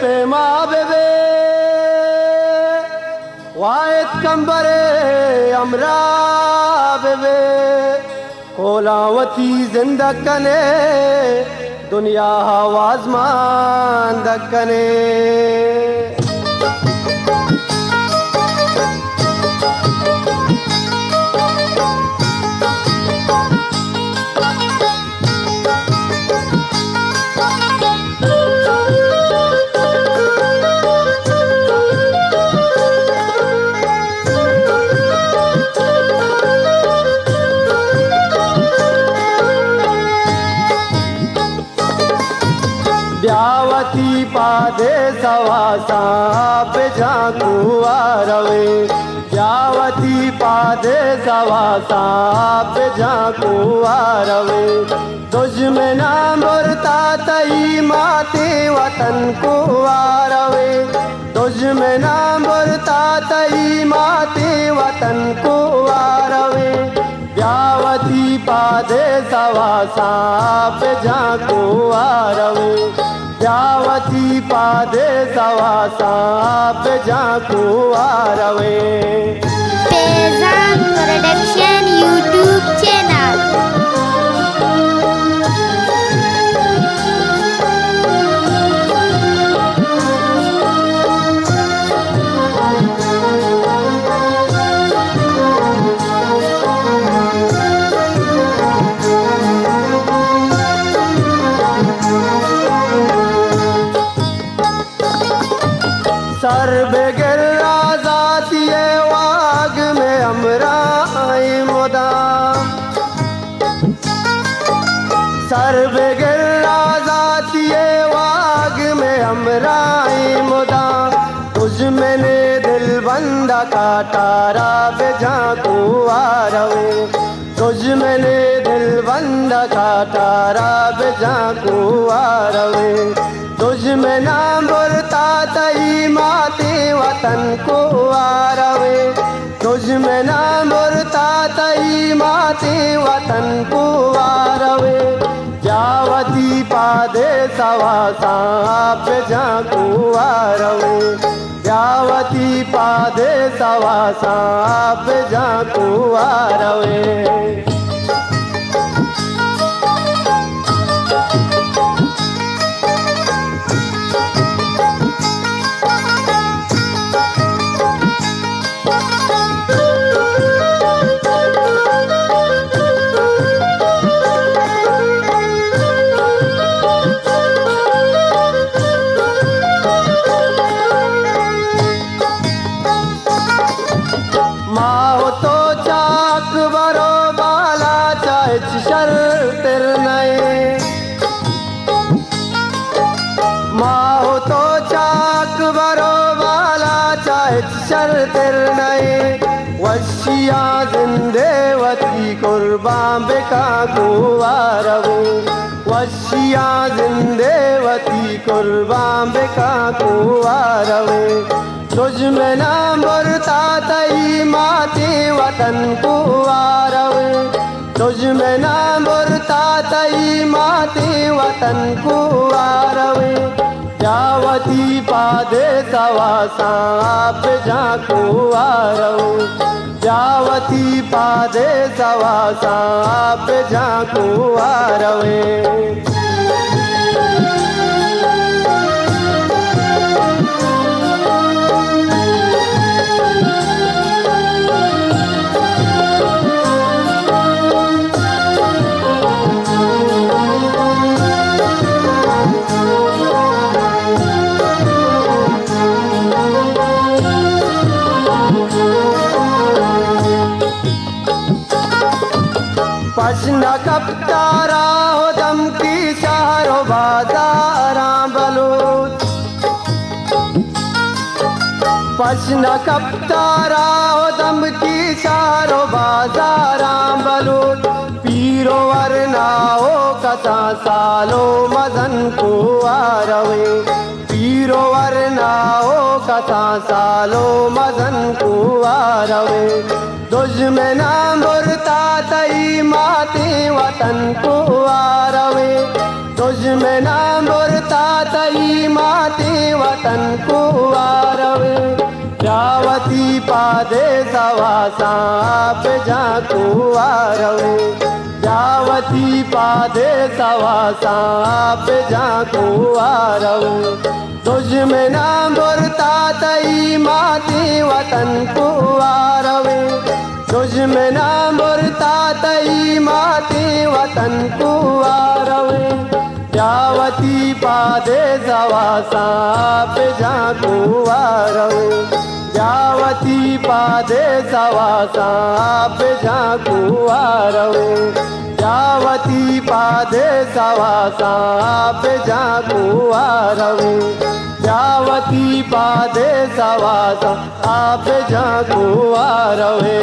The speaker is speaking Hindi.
पेमा बेबे वायद कंबरे अमरा बेबे कोलावती जिंदकने दुनिया आवाजमान दकने ब्यावती पादे सवासा पे झांकुआ रवे ब्यावती पादे सवासा पे झांकुआ रवे तुझ में नाम बुरता तई माते वतन को आरवे तुझ में नाम बुरता तई माते वतन को आरवे ब्यावती पादे सवासा पे झांकुआ रवे ब्यावती पादे सवासा पे झांकुआ रवे पेजांग प्रोडक्शन यूट्यूब चैनल सर बेगर आजाती वाग में हमरा मुदा सर बेगर आजाती वाग में हमरा मुदा तुझ मैंने दिल बंदा काटारा बेजा को आरवे तुझ मैंने दिल बंदा काटारा बेजा को आरवे तुझ में नाम बुरता तई माते वतन को आरवे तुझ में नाम बुरता तई माते वतन को आरवे ब्यावती पादे सवासा पे झांकू आरवे ब्यावती पादे सवासा पे झांकू आरवे माहो तो चाक बरो बाला चाहे शर तिर नए माहो तो चाक बरो बाला चाहे शर तिर नए वशिया जिंदेवती कुर्बान बेका कुवारवे वशिया जिंदेवती कुर्बान बेका कुवारवे तुझ में नाम बुरता तई माते वतन को आरवे तुझ में नाम बुरता तई माते वतन को आरवे ब्यावती पादे सवासा पे झांकू आरवे ब्यावती पादे सवासा पे झांकू आरवे पश्न कप्तारा हो दम की शारो बाजारा बलूत पश्न कप्तारा हो दम की शारो बाजारा बलूत पीरो वरना हो कसा सालो मदन को आरवे पीरो वरना हो कसा सालो मदन को आरवे तुझ में नाम बुरता तई माते वतन को आरवे तुझ में नाम बुरता तई माते वतन वतन कुवारवे जावती पादे सवासा आप जहाँ कुवारवे जावती पादे सवासा आप जहाँ कुवारवे तुझ में नाम बुरता तई माती वतन कुवारवे तुझ में नाम बुरता तई माती वतन कुवारवे जावती पादे सवासा आप जहाँ कुवारवे जावती पादे सवासा आप जहाँ कुवारवे जावती पादे सवासा आप जहाँ कुवारवे जावती पादे सवासा आप जहाँ कुवारवे।